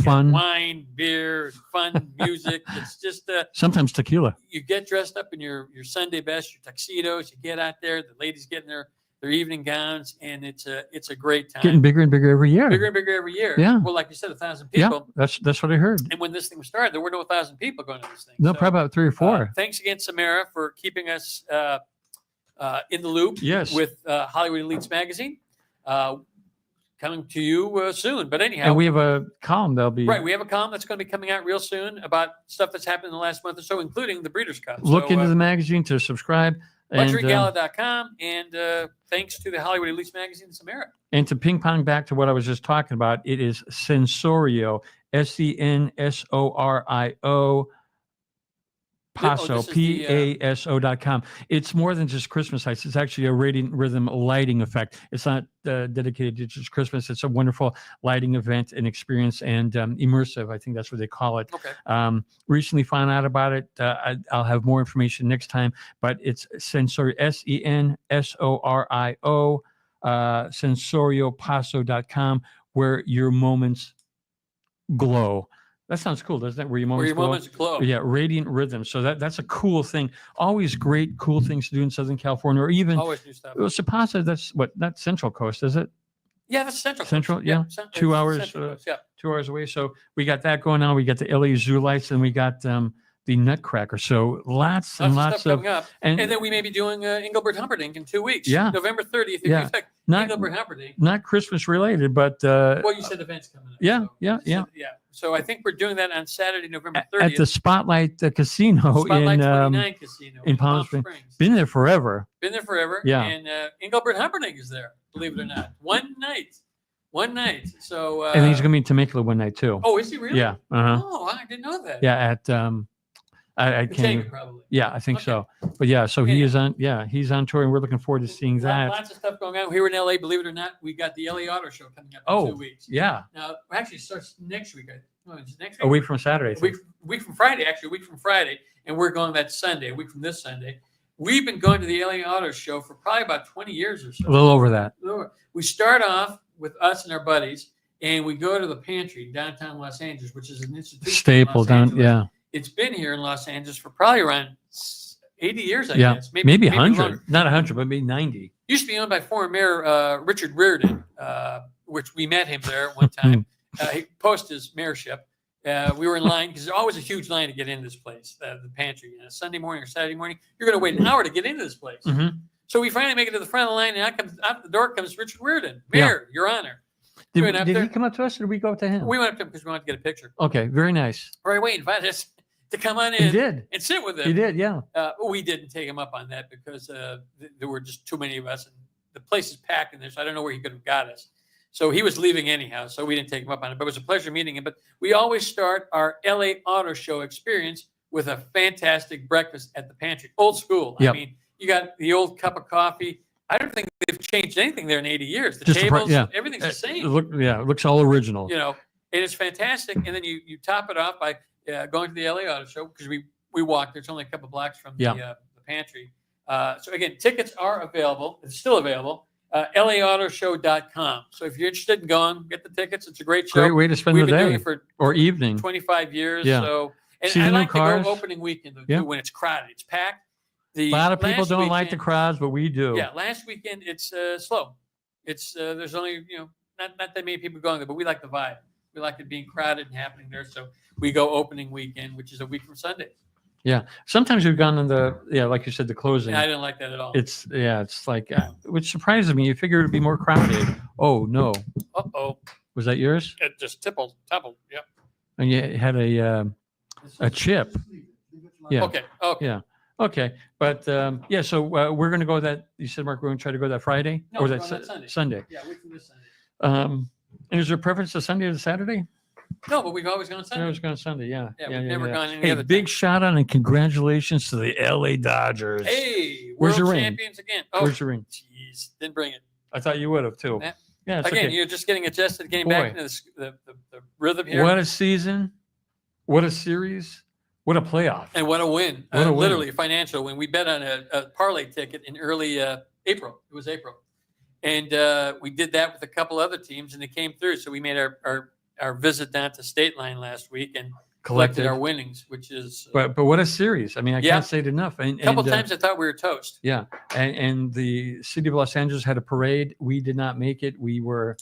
Fun. Wine, beer, fun music. It's just sometimes tequila. You get dressed up in your Sunday best, your tuxedos. You get out there. The ladies get in their evening gowns, and it's a great time. Getting bigger and bigger every year. Bigger and bigger every year. Yeah. Well, like you said, 1,000 people. Yeah, that's what I heard. And when this thing was started, there were no 1,000 people going to this thing. No, So, probably about 3 or 4. thanks again, Samara, for keeping us in the loop. Yes. With Hollywood Elites magazine. Coming to you soon. But anyhow. And we have a column that'll be. Right. We have a column that's going to be coming out real soon about stuff that's happened in the last month or so, including the Breeders' Cup. Look into the magazine to subscribe. LuxuryGala.com. And thanks to the Hollywood Elites magazine, Samara. And to ping pong back to what I was just talking about, it is Sensorio, Sensorio, Paso, PASO.com. It's more than just Christmas lights. It's actually a radiant rhythm lighting effect. It's not dedicated to just Christmas. It's a wonderful lighting event and experience, and immersive. I think that's what they call it. Okay. Recently found out about it. I'll have more information next time, but it's Sensorio, Sensorio, sensoriopaso.com, where your moments glow. That sounds cool, doesn't it? Where your moments glow. Yeah, radiant rhythm. So that's a cool thing. Always great, cool things to do in Southern California, or even Always new stuff. Sapasa. That's not Central Coast, is it? Yeah, that's Central. Central, Coast. yeah. 2 hours, Central Coast, yeah. 2 hours away. So we got that going on. We got the LA Zoo lights, and we got the Nutcracker. So lots and lots stuff of coming up. And then we may be doing Engelbert Humperdinck in 2 weeks. Yeah. November 30th. Yeah. Engelbert Humperdinck. Not Christmas related, but Well, you said events coming up. Yeah, so, yeah. So I think we're doing that on Saturday, November 30th. at the Spotlight Casino Spotlight in 29 Casino in Palm Springs. Been there forever. Been there forever. Yeah. And Engelbert Humperdinck is there, believe it or not. One night. So And he's going to be in Temecula one night too. Oh, is he really? Yeah. Uh-huh. Oh, I didn't know that. Yeah, at I can't. Bottega, probably. Yeah, I think Okay. so. But yeah, so he is on. Yeah, he's on tour, and we're looking forward to seeing that. Lots of stuff going on here in LA. Believe it or not, we got the LA Auto Show coming up in 2 weeks. Yeah, Now, actually, it starts next week. It's next week. a week from Saturday. I A week from Friday, actually, a week from Friday, and we're going that Sunday, a week from this Sunday. We've been going to the LA Auto Show for probably about 20 years or so. A little over that. We start off with us and our buddies, and we go to the Pantry in downtown Los Angeles, which is an institution. Staple in Los down. Angeles. Yeah, It's been here in Los Angeles for probably around 80 years, I yeah. guess. Maybe 100. longer. Not 100, but maybe 90. Used to be owned by former Mayor Richard Reardon, which we met him there one time. He post his mayorship. We were in line because there's always a huge line to get into this place, the Pantry. Sunday morning or Saturday morning, you're going to wait an hour to get into this place. Mm-hmm. So we finally make it to the front of the line, and out the door comes Richard Reardon. Mayor, Your Honor. Did he come up to us, or did we go up to him? We went up to him because we wanted to get a picture. Okay, very nice. Right away, invited us to come on He in did. and sit with him. He did. Yeah. We didn't take him up on that because there were just too many of us, and the place is packed in there, so I don't know where he could have got us. So he was leaving anyhow, so we didn't take him up on it. But it was a pleasure meeting him. But we always start our LA Auto Show experience with a fantastic breakfast at the Pantry. Old school. Yep. I mean, you got the old cup of coffee. I don't think they've changed anything there in 80 years. The Just tables, yeah. everything's the same. It looks all original. You know, and it's fantastic. And then you top it off by going to the LA Auto Show because we walked. There's only a couple blocks from the Pantry. So again, tickets are available. It's still available. LAAutoShow.com. So if you're interested in going, get the tickets. It's a great show. Great way to spend We've the been doing day it for or evening. 25 years. Yeah. So, and See the I new like cars? to go opening weekend though, Yeah. too, when it's crowded. It's packed. A lot of people last don't like the weekend- crowds, but we do. Yeah, last weekend it's slow. It's there's only not that many people going there, but we like the vibe. We like it being crowded and happening there. So we go opening weekend, which is a week from Sunday. Yeah. Sometimes we've gone in like you said, the closing. And I didn't like that at all. It's like, which surprises me. You figure it'd be more crowded. Oh no, Uh-oh. was that yours? It just toppled. Yep. And you had a chip. Yeah. Okay. Yeah. Okay. But so we're going to go that. You said, Mark, we're going to try to go that Friday No, or we're that going that Sunday. Sunday. Yeah, week from this Sunday. And is there a preference to Sunday or to Saturday? No, but we've always gone I Sunday. was going Sunday. Yeah. Yeah, we've never gone any Hey, other big time. shout out and congratulations to the LA Dodgers. Hey, Where's your world ring? champions again. Oh, Where's your ring? jeez, didn't bring it. I thought you would have too. Yeah. Yeah. It's Again, okay. you're just getting adjusted, getting Boy. back into the rhythm here. What a season. What a series. What a playoff. And what a win. What a win. Literally a financial win. We bet on a parlay ticket in early April. It was April. And we did that with a couple other teams, and they came through. So we made our visit down to State Line last week and collected Collected. our winnings, which is But what a series. I mean, I Yeah. can't say it enough. And, a couple and, times I thought we were toast. Yeah. And the city of Los Angeles had a parade. We did not make it. We were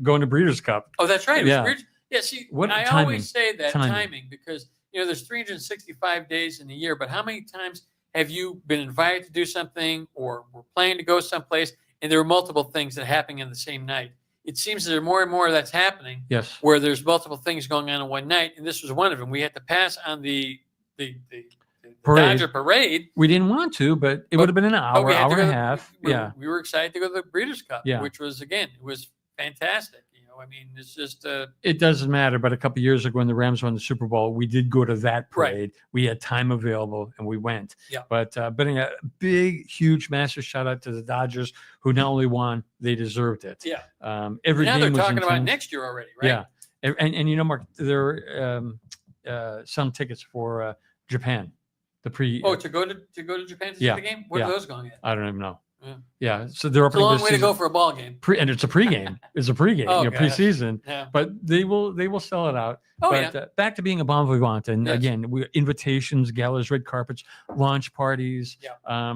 going to Breeders' Cup. Oh, that's right. It was Yeah. weird. Yeah, see, What I timing. always say that Timing. timing because, there's 365 days in a year, but how many times have you been invited to do something or were planning to go someplace and there were multiple things that happen in the same night? It seems that there are more and more that's happening Yes. where there's multiple things going on in one night, and this was one of them. We had to pass on the Parade. Dodger parade. We didn't want to, but it would have been an but hour, we had to hour go and a to- half. We were excited to go to the Breeders' Cup, Yeah. which was, again, it was fantastic. I mean, it's just It doesn't matter. But a couple of years ago when the Rams won the Super Bowl, we did go to that Right. parade. We had time available and we went. Yeah. But a big, huge, massive shout out to the Dodgers who not only won, they deserved it. Yeah. Every now game they're was talking about intense. next year already, right? Yeah. And Mark, there are some tickets for Japan. The pre. Oh, to go to Japan to see Yeah. the game? What Yeah. are those going at? I don't even know. Yeah. Yeah. So they're It's a opening long this way to season. go for a ball game. And it's a pregame. It's a pregame. Oh, gosh. Preseason. Yeah. But they will sell it out. Oh, But yeah. back to being a bon vivant, and Yes. again, invitations, galas, red carpets, launch parties, Yeah.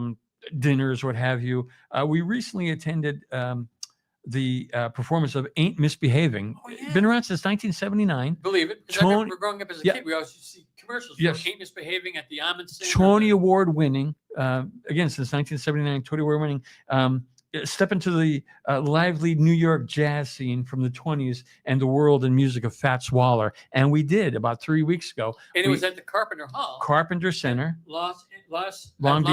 dinners, what have you. We recently attended the performance of "Ain't Misbehaving." Oh, yeah. Been around since 1979. Believe it. 'Cause I Tony- remember growing up as a Yeah. kid, we always used to see commercials Yes. for Ain't Misbehaving at the Amundsen. Tony Award winning, again since 1979. Tony Award winning. Step into the lively New York jazz scene from the 20s and the world and music of Fats Waller, and we did about 3 weeks ago. And it we- was at the Carpenter Hall. Carpenter Center, Long Beach. Long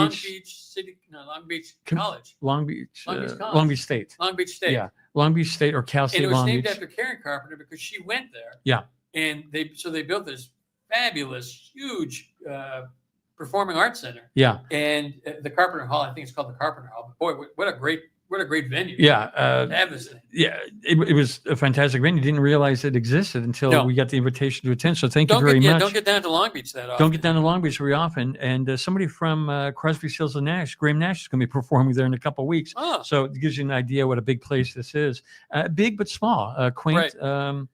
Beach Com- College. Long Beach, Long Beach College. Long Beach State. Long Beach State. Yeah, Long Beach State or Cal And State it was Long named Beach. after Karen Carpenter because she went there. Yeah. And they built this fabulous, huge performing arts center. Yeah, And the Carpenter Hall, I think it's called the Carpenter Hall. But boy, what a great venue. yeah, To have this thing. yeah. It was a fantastic venue. Didn't realize it existed until No. we got the invitation to attend. So thank you Don't very get, much. don't get down to Long Beach that often. Don't get down to Long Beach very often. And somebody from Crosby, Stills and Nash, Graham Nash, is going to be performing there in a couple of weeks. Oh, So it gives you an idea what a big place this is. Big but small, quaint,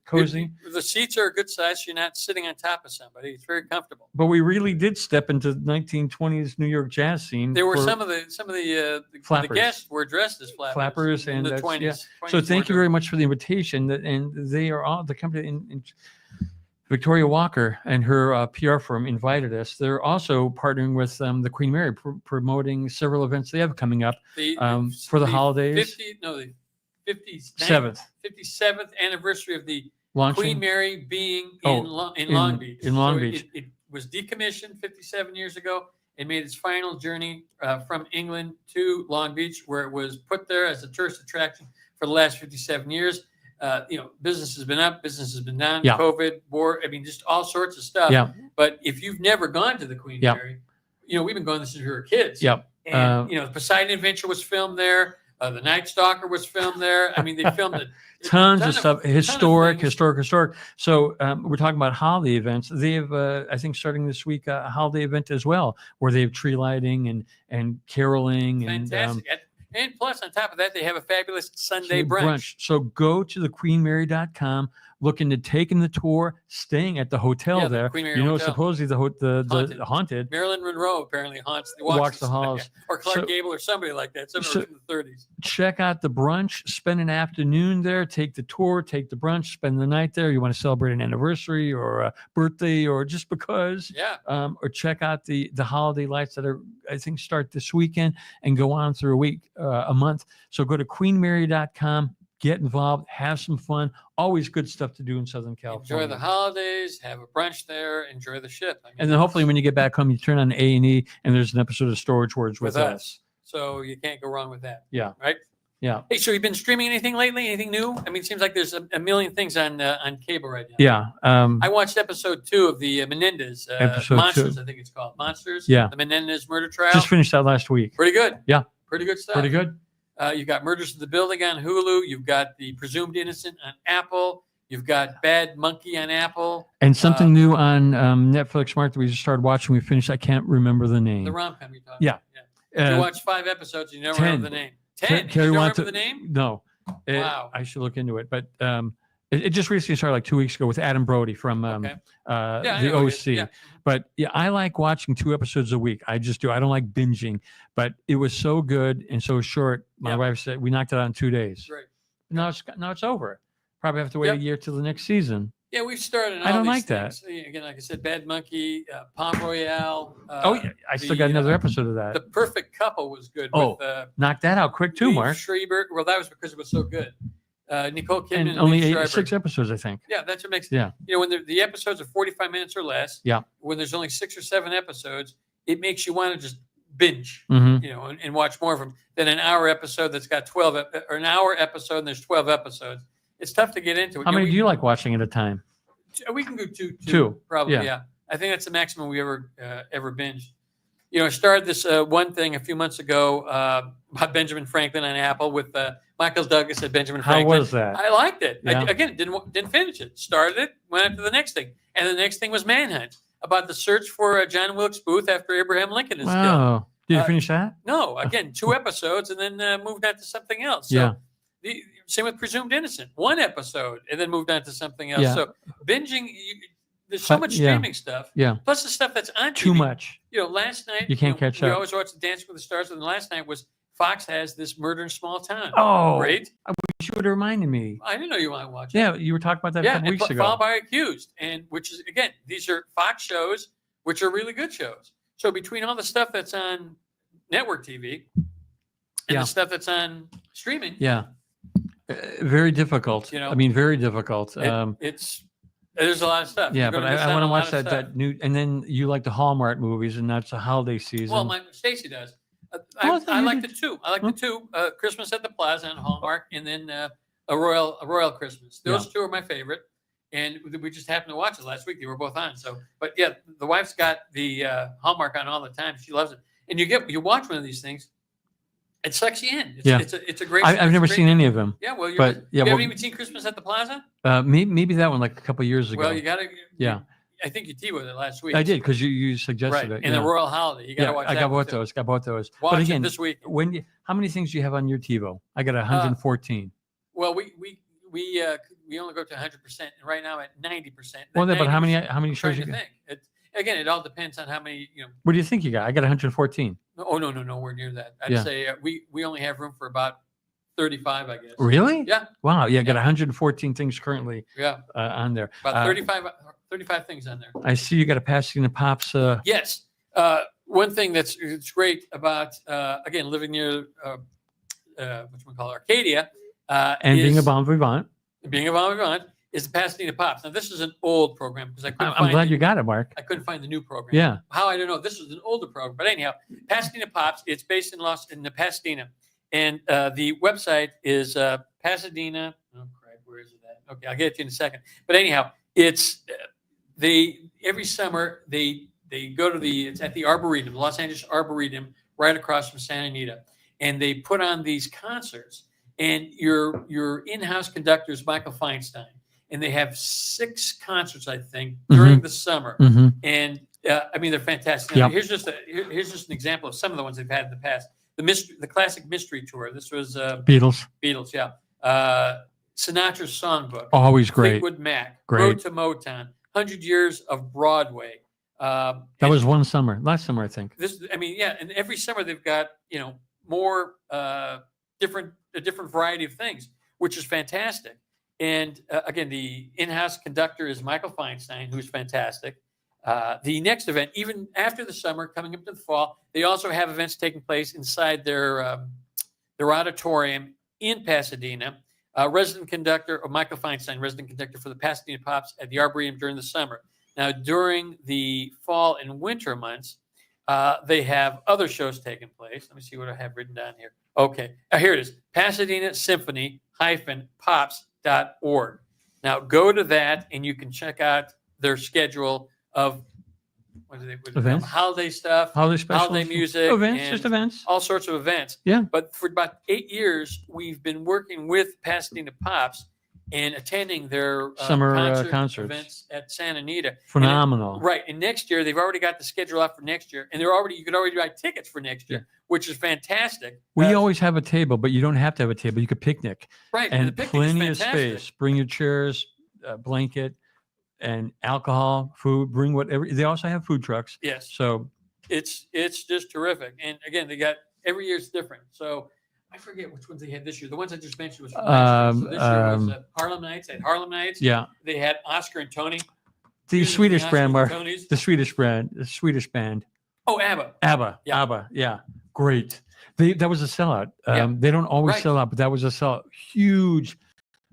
cozy. The seats are a good size. You're not sitting on top of somebody. It's very comfortable. But we really did step into the 1920s New York jazz scene. There were for- some of the Flappers. guests were dressed as flappers. and in the that's- 20s. yeah. 20s So thank you were- very much for the invitation. And they are all the company in Victoria Walker and her PR firm invited us. They're also partnering with the Queen Mary, promoting several events they have coming up for the holidays. The 7th 57th anniversary of the launching. Queen Mary being Oh, in Long Beach. in Long So Beach. It was decommissioned 57 years ago and made its final journey from England to Long Beach, where it was put there as a tourist attraction for the last 57 years. Business has been up, business has been down, Yeah. COVID, war, just all sorts of stuff. Yeah. But if you've never gone to the Queen Yeah. Mary, we've been going since we were kids. Yep. And, the Poseidon Adventure was filmed there. The Night Stalker was filmed there. I mean, they filmed it. Tons of stuff, things. historic. So we're talking about holiday events. They have, I think, starting this week, a holiday event as well, where they have tree lighting and caroling Fantastic. And plus, on top of that, they have a fabulous Sunday So brunch. So go to the queenmary.com, look into taking the tour, staying at the hotel Yeah, the there. Queen Mary You know, Hotel. supposedly the Haunted. haunted Marilyn Monroe apparently walks the halls. or Clark So- Gable or somebody like that. Somebody from the 30s. Check out the brunch, spend an afternoon there, take the tour, take the brunch, spend the night there. You want to celebrate an anniversary or a birthday or just because. Yeah. Or check out the holiday lights that are, I think, start this weekend and go on through a month. So go to queenmary.com, get involved, have some fun. Always good stuff to do in Southern California. Enjoy the holidays, have a brunch there, enjoy the ship. I mean, And then hopefully when you get back home, you turn on A&E and there's an episode of Storage Words with us. So you can't go wrong with that. Yeah. Right? Yeah. Hey, so you've been streaming anything lately? Anything new? I mean, it seems like there's a million things on cable right now. Yeah. I watched episode 2 of the Menendez Episode Monsters, 2. I think it's called. Monsters? Yeah. The Menendez murder trial. Just finished that last week. Pretty good. Yeah. Pretty good stuff. Pretty good. You've got Murders of the Building on Hulu. You've got The Presumed Innocent on Apple. You've got Bad Monkey on Apple. And something new on Netflix, Mark, that we just started watching. We finished. I can't remember the name. The rom-com you're talking Yeah. about. You watched 5 episodes and you never 10. remember the name. 10? Carrie You don't wants remember the name? No. Wow. I should look into it. But it just recently started like 2 weeks ago with Adam Brody from Okay. the I know who it is. OC. Yeah. But yeah, I like watching 2 episodes a week. I just do. I don't like binging. But it was so good and so short. My Yeah. wife said we knocked it out in 2 days. Great. Now it's over. Probably have to wait Yep. a year till the next season. Yeah, we've started. I don't all like these that. things. Again, like I said, Bad Monkey, Palm Royale. Oh yeah, I still the, got another episode of that. The Perfect Couple was good. Oh, with, Knock that out quick too, Lee Mark. Schreiber. Well, that was because it was so good. Nicole Kidman And only Lee Schreiber. 6 episodes, I think. Yeah, that's what makes. Yeah. You know, when the episodes are 45 minutes or less. Yeah. When there's only 6 or 7 episodes, it makes you want to just binge. Mm-hmm. You know, and watch more of them than an hour episode that's got 12 or an hour episode and there's 12 episodes. It's tough to get into it. How many do you like watching at a time? We can go two. Two, Probably, yeah. yeah. I think that's the maximum we ever binged. You know, I started this one thing a few months ago about Benjamin Franklin on Apple with Michael Douglas at Benjamin How Franklin. was that? I liked it. Yeah. Again, didn't finish it. Started it, went on to the next thing, and the next thing was Manhunt, about the search for John Wilkes Booth after Abraham Lincoln is killed. Wow. Did you finish that? No, again, 2 episodes, and then moved on to something else. So, Yeah. Same with Presumed Innocent, 1 episode, and then moved on to something else. Yeah. So binging, there's so much Yeah. streaming stuff. Yeah. Plus the stuff that's on Too TV. much. You know, last night You can't know, catch we up. always watch the Dance with the Stars, and last night was Fox has this Murder in Small Town. Oh, Great. You would have reminded me. I didn't know you want to watch it. Yeah, you were talking about that a Yeah, couple and weeks ago. followed by Accused, and which is again, these are Fox shows, which are really good shows. So between all the stuff that's on network TV and Yeah. the stuff that's on streaming, Yeah. Very difficult. You know, I mean, very difficult. there's a lot of stuff. Yeah, You're but gonna I miss out want on to a lot watch of that stuff. new. And then you like the Hallmark movies, and that's a holiday season. Well, my Stacy does. Oh, I thought I you like the did. 2. I like the 2. Christmas at the Plaza on Hallmark, and then a Royal Christmas. Those 2 are my favorite, and we just happened to watch it last week. They were both on. So, but yeah, the wife's got the Hallmark on all the time. She loves it. And you watch one of these things, it sucks you in. It's a great. I've never seen any of them. Yeah, well, but yeah, you well, haven't even seen Christmas at the Plaza. maybe that one like a couple years ago. Well, you got to. Yeah. I think you TiVoed it last week. I did because you suggested Right, it. and the Royal Holiday. You got to watch. I that got one both too. those. Got both those. Watch But again, it this week. how many things do you have on your TiVo? I got 114. Well, we only go to 100%, and right now at 90%. Well, That but how 90%, many I'm shows trying you to got? think. Again, it all depends on how many. What do you think you got? I got 114. Oh no, nowhere near that. I'd Yeah. say we only have room for about 35, I guess. Really? Yeah. Wow. Yeah, I got Yeah. 114 things currently Yeah, on there. about 35 things on there. I see you got a Pasadena Pops. Yes. One thing it's great about again living near Arcadia And being a bon vivant. being a bon vivant is the Pasadena Pops. Now this is an old program because I couldn't I'm find glad you got it, Mark. I couldn't find the new program. Yeah. How I don't know. This is an older program, but anyhow, Pasadena Pops. It's based in the Pasadena, and the website is Pasadena. Oh crap, where is it at? Okay, I'll get it to you in a second. But anyhow, it's every summer they go to it's at the Arboretum, Los Angeles Arboretum, right across from Santa Anita, and they put on these concerts. And your in-house conductor is Michael Feinstein. And they have 6 concerts, I think, during the summer. Mhm. And I mean, they're fantastic. Yep. Here's just an example of some of the ones they've had in the past. the classic mystery tour. This was Beatles. Beatles, yeah. Sinatra's songbook. Always great. Fleetwood Mac. Great. Road to Motown. 100 Years of Broadway. That was last summer, I think. And every summer they've got more a different variety of things, which is fantastic. And again, the in-house conductor is Michael Feinstein, who's fantastic. The next event, even after the summer, coming up to the fall, they also have events taking place inside their auditorium in Pasadena. Michael Feinstein, resident conductor for the Pasadena Pops at the Arboretum during the summer. Now, during the fall and winter months, they have other shows taking place. Let me see what I have written down here. Okay, here it is. Pasadena Symphony-Pops.org. Now, go to that and you can check out their schedule of events, holiday stuff, holiday specials, holiday music, events, all sorts of events. Yeah. But for about 8 years, we've been working with Pasadena Pops and attending their summer concerts events at Santa Anita. Phenomenal. Right. And next year, they've already got the schedule out for next year, and you could already buy tickets for next year, which is fantastic. We always have a table, but you don't have to have a table. You could picnic. Right. And the picnic plenty is of space. Bring your chairs, blanket, and alcohol, food. Bring whatever. They also have food trucks. Yes. So it's just terrific. And again, they got every year's different. So I forget which ones they had this year. The ones I just mentioned was from last year. So this year was Harlem Nights. They had Harlem Nights. Yeah. They had Oscar and Tony. The Swedish brand, Mark. Tonys. The Swedish band. Oh, ABBA. ABBA. Yeah. ABBA. Yeah. Great. That was a sellout. They don't always sell out, but that was a sellout. Huge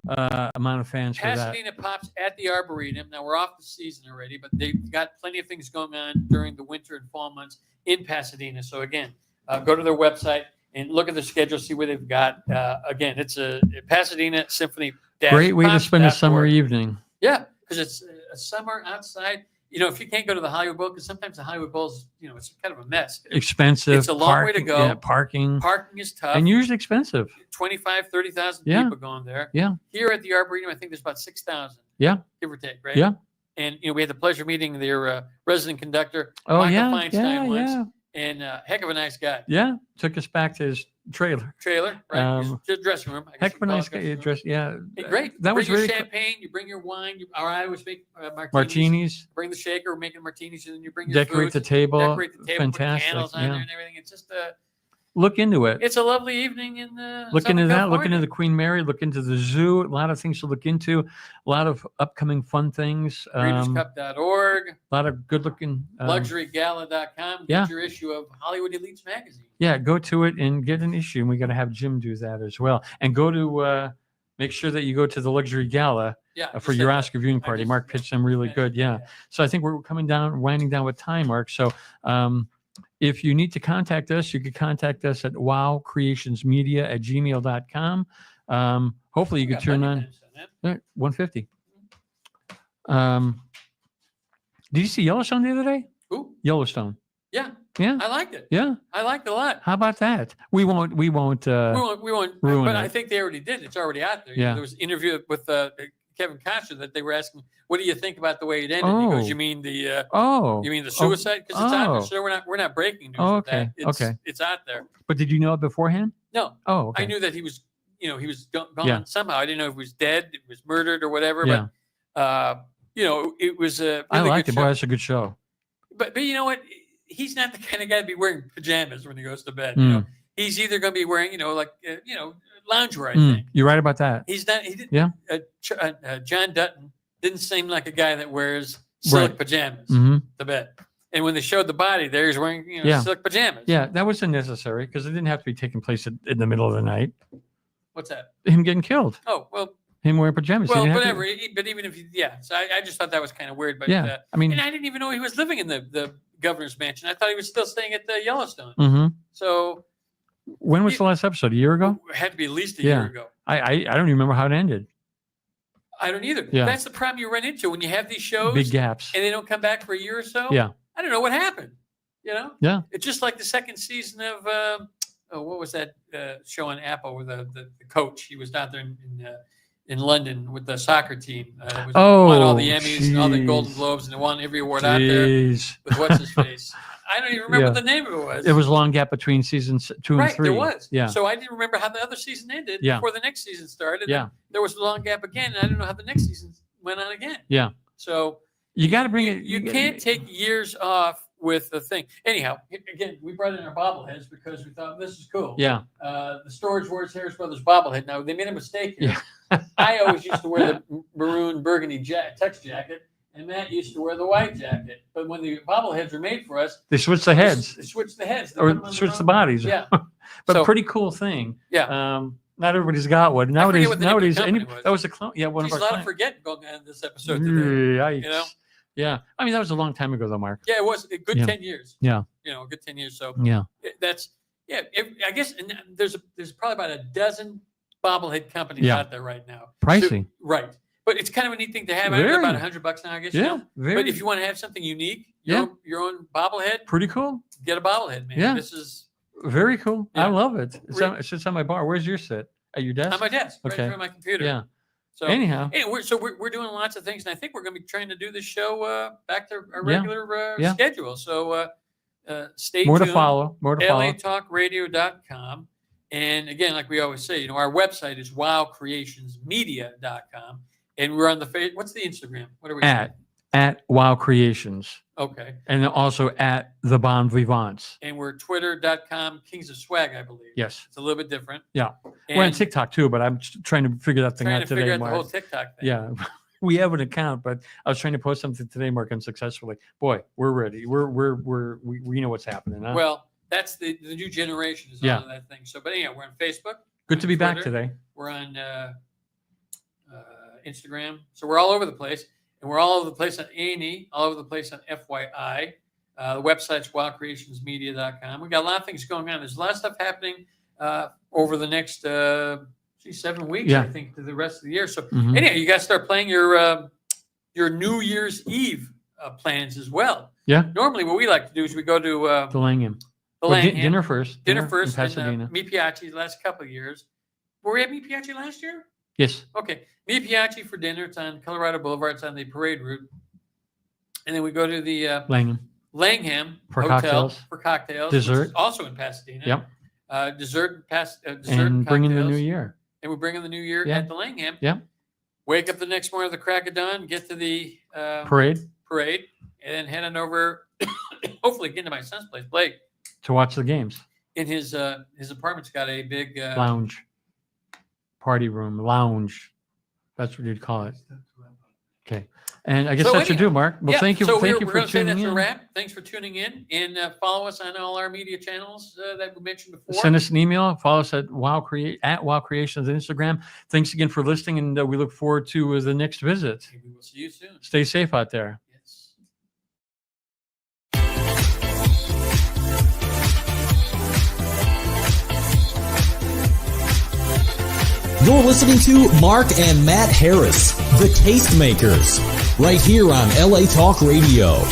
amount of fans for that. Pasadena Pops at the Arboretum. Now, we're off the season already, but they've got plenty of things going on during the winter and fall months in Pasadena. So, again, go to their website and look at the schedule, see where they've got. Again, it's a Pasadena Symphony. Great way to spend a summer evening. Yeah, because it's a summer outside. If you can't go to the Hollywood Bowl, because sometimes the Hollywood Bowl's, it's kind of a mess. Expensive. It's a long way to go. Yeah, parking. Parking is tough. And usually expensive. 25,000, 30,000 Yeah. people going there. Yeah. Here at the Arboretum, I think there's about 6,000. Yeah. Give or take, right? Yeah. And, we had the pleasure of meeting their resident conductor, Oh, Michael yeah. Feinstein, once. Yeah. And heck of a nice guy. Yeah. Took us back to his trailer. Right? His dressing room. I guess Heck you of a call it nice guy. dressing room. Yeah. Hey, great. That you was bring really your champagne, you bring your wine, or I always make martinis. Martinis. Bring the shaker, we're making martinis, and then you bring your Decorate food, the table. Decorate the table, Fantastic. put candles on Yeah. there and everything. It's just Look into it. it's a lovely evening in Look into Southern that. Look California. into the Queen Mary. Look into the zoo. A lot of things to look into. A lot of upcoming fun things. BreedersCup.org. A lot of good-looking. LuxuryGala.com. Get yeah. your issue of Hollywood Elites magazine. Yeah, go to it and get an issue. And we got to have Jim do that as well. And go to make sure that you go to the Luxury Gala for your Oscar viewing party. Mark pitched them really good. Yeah. So I think we're winding down with time, Mark. So if you need to contact us, you can contact us at wowcreationsmedia@gmail.com. Hopefully you could turn on 150. Did you see Yellowstone the other day? Ooh. Yellowstone. Yeah. Yeah. I liked it. Yeah. I liked it a lot. How about that? We won't We won't ruin but it. I think they already did. It's already out there. Yeah. There was an interview with Kevin Costner that they were asking, what do you think about the way it ended? He Oh. goes, you mean the suicide? Because it's out there. So we're not breaking news with Okay. that. It's out there. But did you know it beforehand? No. Oh, okay. I knew that he was gone Yeah. somehow. I didn't know if he was dead, it was murdered or whatever. Yeah. But it was a really I liked good it. Boy, show. that's a good show. But you know what? He's not the kind of guy to be wearing pajamas when he goes to bed. Mm. He's either going to be wearing, loungewear. I think You're right about that. he's not. He didn't, Yeah. John Dutton didn't seem like a guy that wears silk Right. pajamas Hmm. to bed. And when they showed the body, there he's wearing Yeah. silk pajamas. Yeah, that was unnecessary because it didn't have to be taking place in the middle of the night. What's that? Him getting killed. Oh well. Him wearing pajamas. He Well, didn't have to- whatever. But even if so I just thought that was kind of weird. But Yeah. I mean, and I didn't even know he was living in the governor's mansion. I thought he was still staying at the Yellowstone. mhm. So When was the last episode? A year ago? it had to be at least a Yeah. year ago. I don't even remember how it ended. I don't either. Yeah. That's the problem you run into when you have these shows Big gaps. and they don't come back for a year or so. Yeah. I don't know what happened. Yeah. It's just like the second season of what was that show on Apple with the coach? He was down there in London with the soccer team. Won all the Emmys and all the Golden jeez. Globes and they won every award out there Jeez. with what's his face. I don't even remember what the name of it was. It was a long gap between seasons 2 and 3. There was. Yeah. So I didn't remember how the other season ended Yeah. before the next season started. Yeah. And there was a long gap again, and I didn't know how the next season went on again. Yeah. So You got to bring it. You can't take years off with the thing. Anyhow, again, we brought in our bobbleheads because we thought this is cool. Yeah. The Storage Wars Harris Brothers bobblehead. Now they made a mistake here. Yeah. I always used to wear the maroon burgundy tux jacket, and Matt used to wear the white jacket. But when the bobbleheads were made for us, They switched the heads. They switched the heads. They put them Or on switched the wrong- bodies. Yeah. But So- pretty cool thing. Yeah. Not everybody's got one. forget Nowadays, what the name of the company was. that was a clone. Yeah, one There's of a our lot of clients. forgetting going on in this episode today. Yikes. You know? Yeah. I mean, that was a long time ago, though, Mark. Yeah, it was a good Yeah. 10 years. Yeah. You know, a good 10 years. So Yeah. that's I guess and there's probably about a dozen bobblehead companies Yeah. out there right now. Pricey. So- right. But it's kind of a neat thing to have. I think Very. about $100 now, I guess. you Yeah. know? Very. But if you want to have something unique, Yeah. your own bobblehead, Pretty cool. get a bobblehead, man. Yeah. This is Very cool. I Yeah. love it. Re- It sits on my bar. Where's your sit? At your desk? on my desk, right Okay. in front of my computer. Yeah. So Anyhow. anyway, we're doing lots of things, and I think we're going to be trying to do this show back to our Yeah. regular Yeah. schedule. So stay More tuned. to follow. More to follow. LATalkradio.com. And again, like we always say, our website is wowcreationsmedia.com. And we're on the what's the Instagram? What are we At Wow Creations. Okay. And then also at The Bon Vivants. And we're twitter.com Kings of Swag, I believe. Yes. It's a little bit different. Yeah. And We're on TikTok too, but I'm trying to figure that thing trying out to today. figure out the Mark. whole TikTok thing. Yeah. We have an account, but I was trying to post something today, Mark, unsuccessfully. Boy, we're ready. We know what's happening. Huh? Well, that's the new generation is Yeah. on that thing. So, but anyhow, we're on Facebook. Good to be back Twitter. today. We're on Instagram. So we're all over the place. And we're all over the place on A&E, all over the place on FYI. The website's wildcreationsmedia.com. We've got a lot of things going on. There's a lot of stuff happening over the next 7 weeks, Yeah. I think, to the rest of the year. So Mhm. anyhow, you got to start playing your New Year's Eve plans as well. Yeah. Normally, what we like to do is we go to The Langham. the Well, Langham. dinner first. Dinner first in in Pasadena. Mi Piace the last couple of years. Were we at Mi Piace last year? Yes. Okay. Mi Piace for dinner. It's on Colorado Boulevard. It's on the parade route. And then we go to the Langham. Langham For Hotel cocktails. for cocktails. which is Dessert. also in Pasadena. Yep. Dessert And and bring in the cocktails. new year. And we bring in the new year Yeah. at the Langham. Yep. Wake up the next morning at the crack of dawn, get to the Parade parade, and then head on over, hopefully get to my son's place, Blake. to watch the games. In his apartment's got a big Lounge. Party room. Lounge. That's what you'd call it. Okay. And I guess So that should anyhow, do, Mark. Well, yeah, thank you. So Thank we're you going for to say tuning that's a in. wrap. Thanks for tuning in, and follow us on all our media channels that we mentioned before. Send us an email. Follow us at Wow Creations on Instagram. Thanks again for listening, and we look forward to the next visit. We will see you soon. Stay safe out there. Yes. You're listening to Mark and Matt Harris, the Tastemakers, right here on LA Talk Radio.